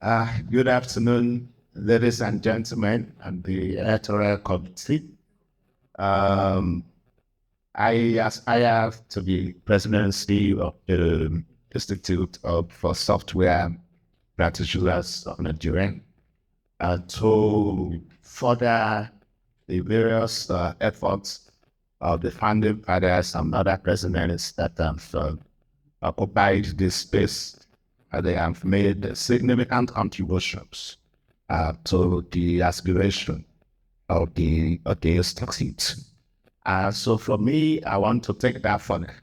Good afternoon, ladies and gentlemen, and the electoral committee. Um, I aspire to be president and CEO of the Institute for Software Practitioners of Nigeria to further the various efforts of the founding fathers and other presidents that have occupied this space. They have made significant contributions to the aspiration of the institute. So for me, I want to take that further.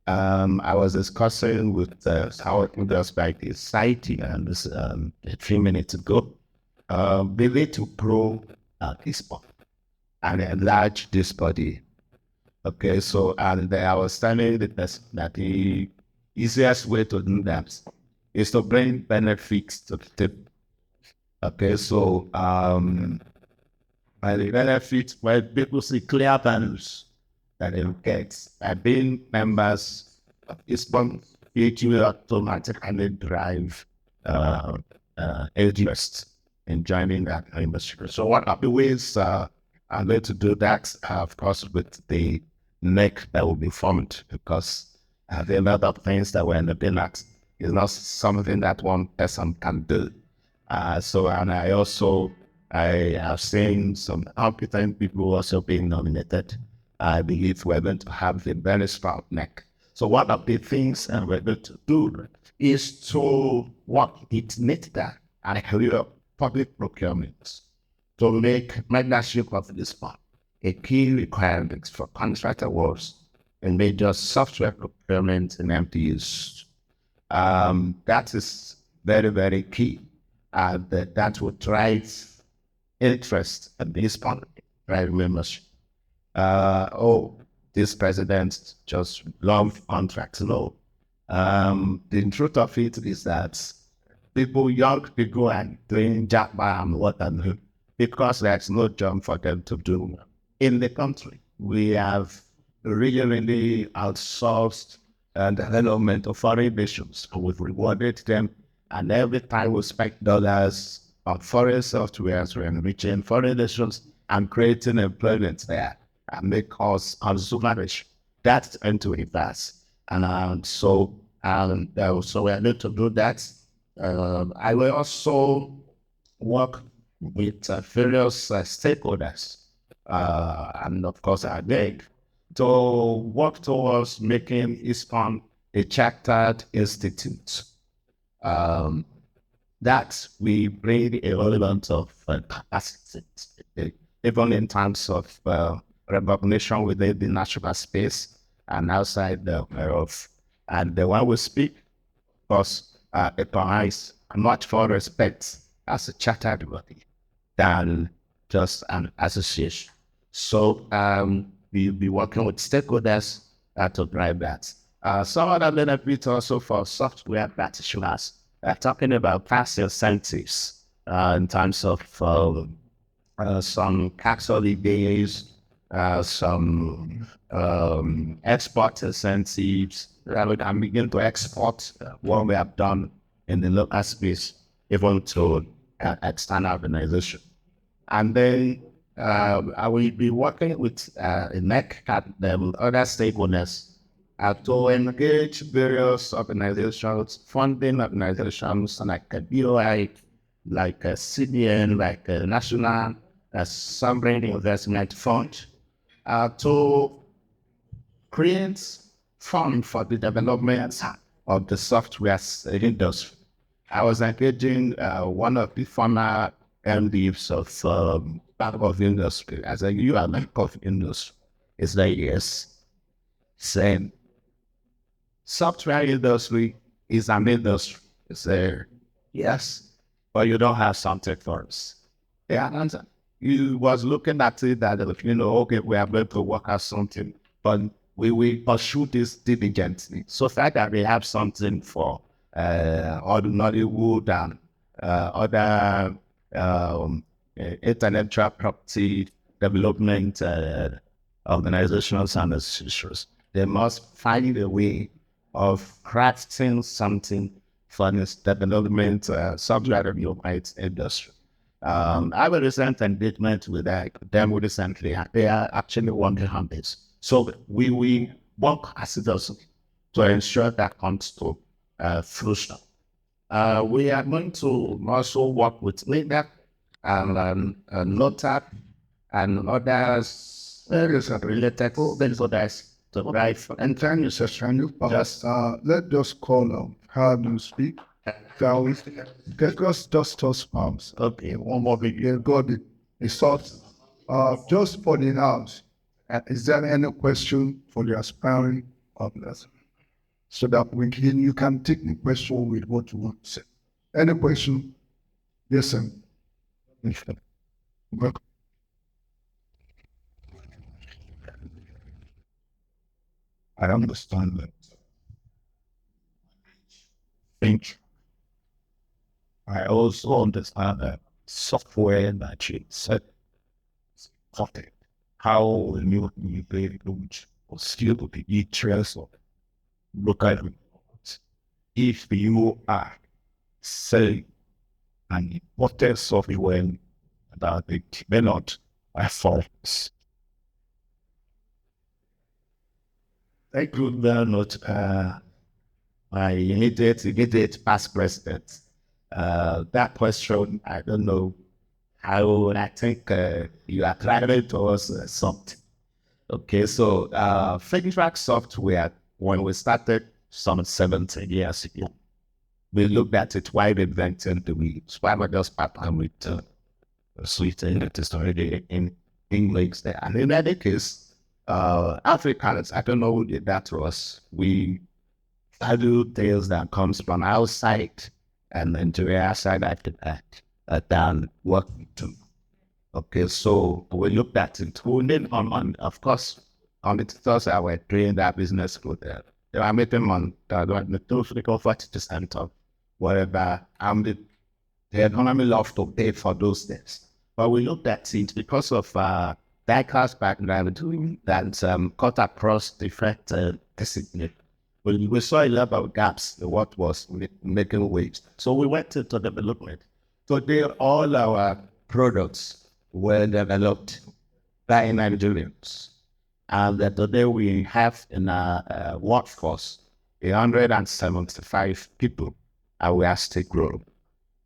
I was discussing with our leaders by the society and a few minutes ago, the way to grow this body and enlarge this body. Okay, so and I was telling the person that the easiest way to do that is to bring benefits to the table. Okay, so by the benefits, where people see clear values that they get by being members of ISPON, it will automatically drive interest in joining that membership. So one of the ways I'm going to do that, of course, with the NEC that will be formed, because there are a lot of things that we're looking at. It's not something that one person can do. And I have seen some competent people also being nominated. I believe we're going to have a very strong neck. So one of the things we're going to do is to work it neater and career public procurement to make membership of this fund a key requirement for contract awards and major software procurement and MPUs. That is very, very key. That would drive interest in this fund, drive membership. This president just love contracts. No. The truth of it is that young people are doing job and what and because there's no job for them to do in the country. We have really outsourced the development of foreign nations. We've rewarded them, and every time we spend dollars on foreign software, we're enriching foreign nations and creating employment there and make us consumer-rich. That's into reverse. So we are going to do that. I will also work with various stakeholders, and of course our big, to work towards making ISPON a chartered institute. That we bring a whole lot of capacity, even in terms of recognition within the national space and outside thereof. And the one we speak, of course, it provides much more respect as a chartered body than just an association. So we'll be working with stakeholders to drive that. Some other benefits also for software practitioners. Talking about past incentives in terms of some tax holidays, some export incentives. We can begin to export what we have done in the local space, even to external organization. And then I will be working with NEC and other stakeholders to engage various organizations, funding organizations like BOI, like CBN, like National Sovereign Investment Fund, to create fund for the development of the software industry. I was engaging one of the former MDs of Bank of Industry. As you are Bank of Industry, it's like, yes, same. Software industry is an industry. It's there, yes, but you don't have something for us. Yeah, and you was looking at it that, okay, we are going to work out something, but we will pursue this diligently so that we have something for ordinary wood and other intellectual property development organizations and institutions. They must find a way of crafting something finance development, software development industry. I have a recent engagement with them recently. They are actually working on this. So we work as it does to ensure that comes to fruition. We are going to also work with LINDA and NOTAP and others related to others to drive. And thank you, Sir Shanu. Let's just call them how to speak. Just us moms. Okay, One more bit. You got the results. Just for the house. Is there any question for the aspiring others? So that you can take the question with what you want to say. Any question? Yes, sir. Welcome. I understand that. Think. I also understand that software that you said content. How will you be launch or still be interested? Look at it. If you are selling an important software that they developed by force. Thank you very much. My immediate past president. That question, I don't know how. I think you are trying to us something. Okay, so FinTrack software, when we started some 17 years ago, we looked at it while inventing the wheels. Why not just partner with Sweden that is already in English there? And in any case, Africans, I don't know who did that to us. We value things that comes from outside and Nigeria outside after that than working to. Okay, so we looked at it. We did of course, on the tutors that were doing that business with them. They were making money, the 40% of whatever, and the economy loved to pay for those things. But we looked at it because of that class background doing that cut across different disciplines. We saw a lot of gaps in what was making waves. So we went into development. Today, all our products were developed by Nigerians. And today we have in our workforce 175 people, and we are still growing.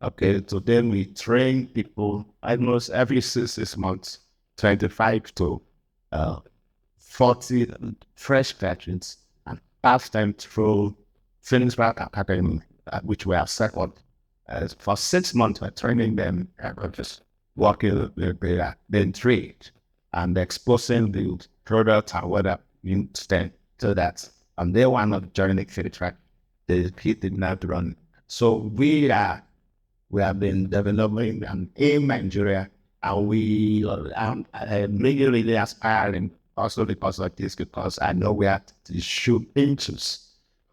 Okay, today we train people almost every 6 months, 25 to 40 fresh veterans, and pass them through FinTrack Academy, which we have set up. For 6 months, we're training them, just working their trade and exposing the product and whatever instead to that. And they want to join the FinTrack, they did not run. So we have been developing in Nigeria, and we are really aspiring also because of this, because I know we have to shoot inches.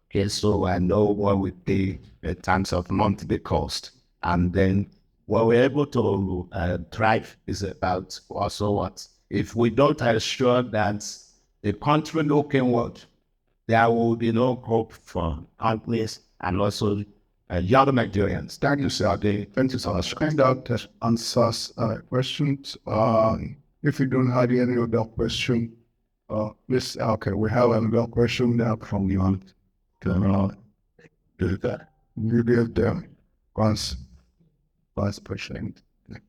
Okay, so I know what we pay in terms of monthly cost. And then what we're able to drive is about also what, if we don't ensure that the country looking what, there will be no hope for companies and also young Nigerians. Thank you, sir. Thank you so much. Kind of answers questions. If you don't have any other question, please, okay, we have another question now from you. You give them once question.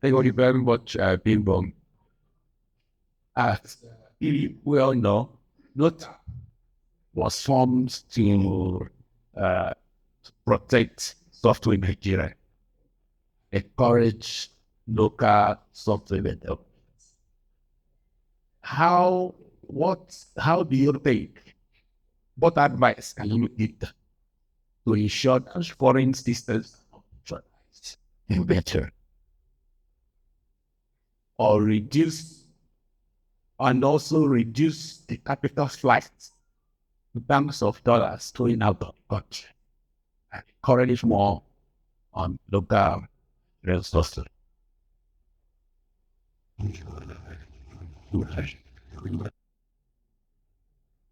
Thank you very much, Bimbo. As we all know, not was formed to protect software in Nigeria, encourage local software development. How do you think, what advice can you give to ensure that foreign systems are better or reduce, and also reduce the capital flights in terms of dollars going out of the country and encourage more on local resources?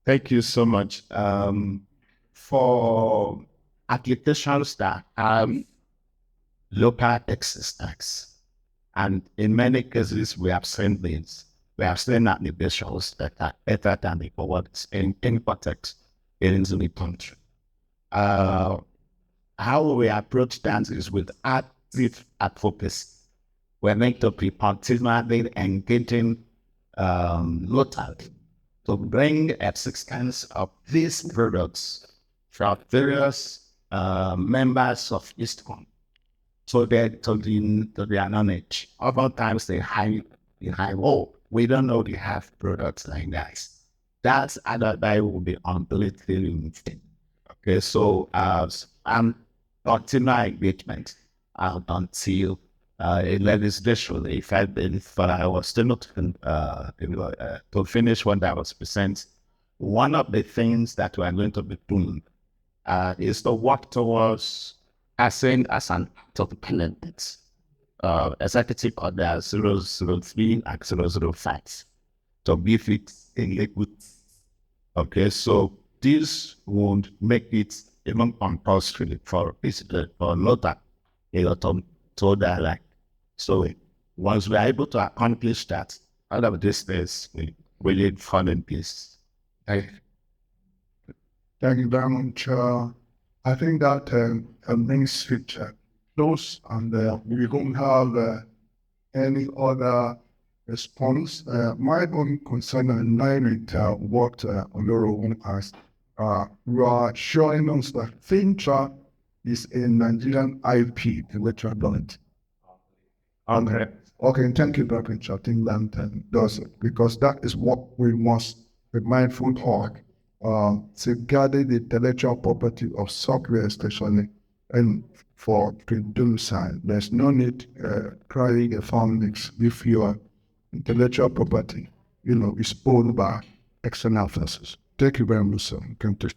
Thank you so much. For applications that have local existence. And in many cases, we have seen these. We have seen applications that are better than the ones in context into the country. How we approach that is with active advocacy. We're going to be continually engaging locally to bring existence of these products from various members of ISPON so that to their knowledge. Oftentimes they hide, oh, we don't know they have products like that. That's other that will be completely limited. Okay, so I'm continual engagement until a legislation, if I was still not to finish what I was present, one of the things that we're going to be doing is to work towards passing as an act of parliament executive order 003 and 005 to give it a liquid. Okay, so this would make it even compulsory for basically for local to that like. So once we're able to accomplish that, all of this is really fun and peace. Thank you very much. I think that brings it close, and we don't have any other response. My own concern in line with what Oloro asked, you are showing us that FinTra is a Nigerian IP intellectual property. Okay. Okay, thank you very much. I think that does it, because that is what we must be mindful of, safeguarding the intellectual property of software, especially, and for producer. There's no need crying a foundings if your intellectual property, is owned by external forces. Thank you very much, sir. Thank you.